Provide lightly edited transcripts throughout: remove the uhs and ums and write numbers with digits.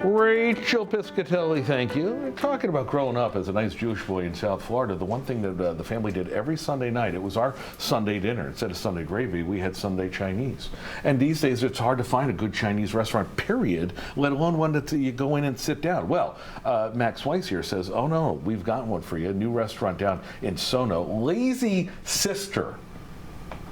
Rachel Piscatelli, thank you. We're talking about growing up as a nice Jewish boy in South Florida. The one thing that the family did every Sunday night, it was our Sunday dinner. Instead of Sunday gravy, we had Sunday Chinese. And these days, it's hard to find a good Chinese restaurant, period, let alone one that you go in and sit down. Well, Max Weiss here says, oh no, we've got one for you. A new restaurant down in Sono, Lazy Sister,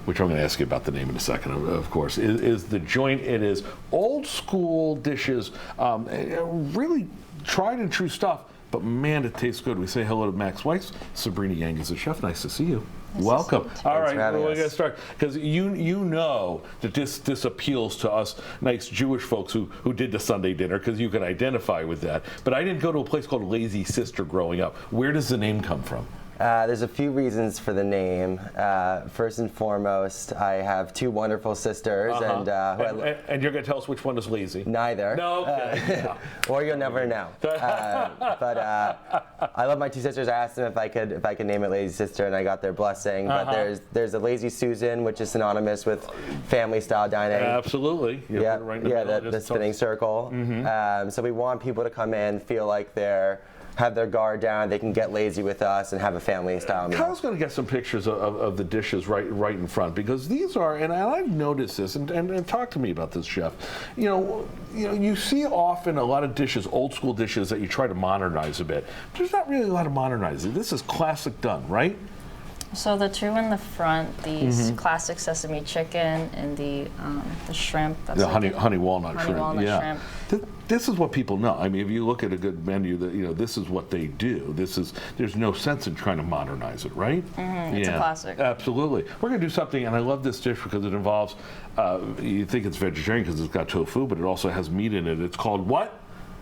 which I'm going to ask you about the name in a second, of course, is the joint. It is old school dishes, really tried and true stuff, but man, it tastes good. We say hello to Max Weiss. Sabrina Yang is the chef. Nice to see you. Nice Welcome. All right, we're going to start, because you know that this appeals to us nice Jewish folks who did the Sunday dinner, because you can identify with that. But I didn't go to a place called Lazy Sister growing up. Where does the name come from? There's a few reasons for the name. First and foremost, I have two wonderful sisters, and you're going to tell us which one is lazy? Neither. No, okay. Or you'll never know. But I love my two sisters. I asked them if I could name it Lazy Sister, and I got their blessing. But there's a Lazy Susan, which is synonymous with family style dining. Absolutely. Yeah, right the spinning circle. So we want people to come in, feel like have their guard down, they can get lazy with us and have a family style meal. Kyle's going to get some pictures of the dishes right in front, because these are, and I've noticed this, and talk to me about this, chef. You see often a lot of dishes, old school dishes, that you try to modernize a bit. There's not really a lot of modernizing. This is classic done, right? So the two in the front, the classic sesame chicken and the shrimp. That's the honey walnut shrimp. Shrimp. This is what people know. I mean, if you look at a good menu, this is what they do. There's no sense in trying to modernize it, right? It's a classic. Absolutely. We're going to do something, and I love this dish because it involves, you think it's vegetarian because it's got tofu, but it also has meat in it. It's called what?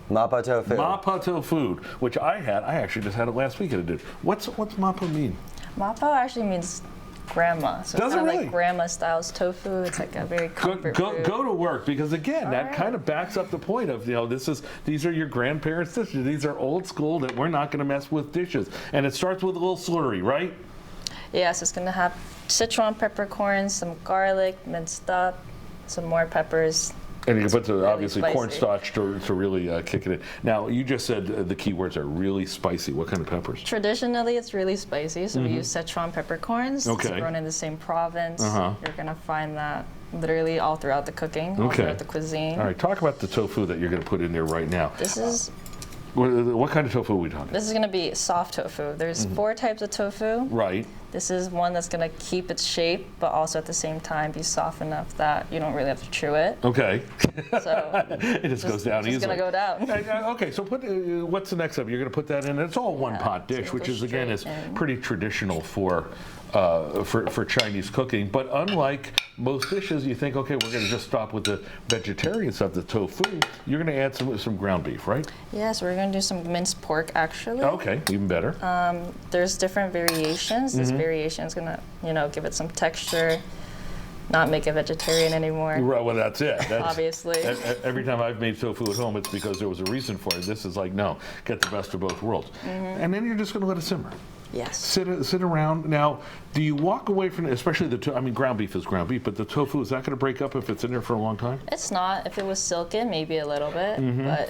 Mapo tofu. Mapo tofu, which I actually just had it last week at a dish. What's Mapo mean? Mapo actually means grandma. So Does it's it kind of really? like grandma styles tofu. It's like a very comfort food. Go to work, because again, that kind of backs up the point of, these are your grandparents' dishes. These are old school that we're not going to mess with dishes. And it starts with a little slurry, right? Yes, it's going to have Sichuan peppercorns, some garlic minced up, some more peppers. And you can put really obviously spicy. cornstarch to really kick it in. Now, you just said the key words are really spicy. What kind of peppers? Traditionally, it's really spicy, so we use Sichuan peppercorns. Okay. It's grown in the same province. You're going to find that literally all throughout the cooking, all throughout the cuisine. All right, talk about the tofu that you're going to put in there right now. This is... What kind of tofu are we talking? This is going to be soft tofu. There's 4 types of tofu. Right. This is one that's going to keep its shape, but also at the same time be soft enough that you don't really have to chew it. Okay. So it just goes down easily. It's going to go down. Okay, so what's the next step? You're going to put that in. It's all one pot dish, which is again is pretty traditional for Chinese cooking. But unlike most dishes, you think, okay, we're going to just stop with the vegetarian stuff, the tofu. You're going to add some ground beef, right? Yes, we're going to do some minced pork actually. Okay, even better. There's different variations. This variation is going to, give it some texture, not make it vegetarian anymore. Right, well, that's it. Obviously. Every time I've made tofu at home, it's because there was a reason for it. This is like, no, get the best of both worlds. And then you're just going to let it simmer. Yes. Sit around. Now, do you walk away from it, especially ground beef is ground beef, but the tofu, is that going to break up if it's in there for a long time? It's not. If it was silken, maybe a little bit, but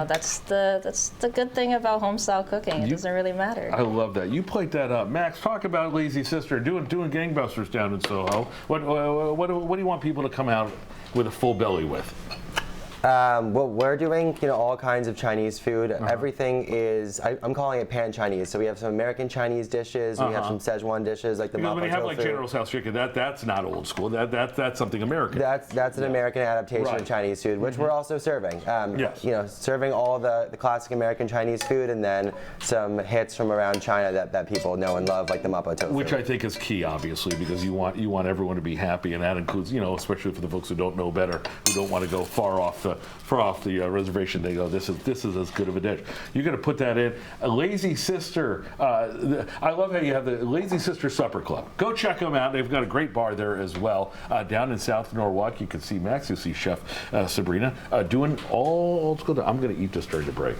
that's the good thing about home style cooking. It doesn't really matter. I love that. You played that up. Max, talk about Lazy Sister, doing gangbusters down in Soho. What do you want people to come out with a full belly with? Well, we're doing, all kinds of Chinese food. Everything is, I'm calling it pan Chinese. So we have some American Chinese dishes. We have some Szechuan dishes like the mapo tofu. When you have like General's House chicken, that's not old school. That's something American. That's an American adaptation of Chinese food, which we're also serving. Yes. Serving all the classic American Chinese food, and then some hits from around China that people know and love, like the mapo tofu. Which I think is key, obviously, because you want everyone to be happy, and that includes, especially for the folks who don't know better, who don't want to go far off the reservation. They go, this is as good of a dish. You're going to put that in. A Lazy Sister. I love how you have the Lazy Sister Supper Club. Go check them out. They've got a great bar there as well. Down in South Norwalk, you can see Max, you see Chef Sabrina doing all old school. I'm going to eat this during the break.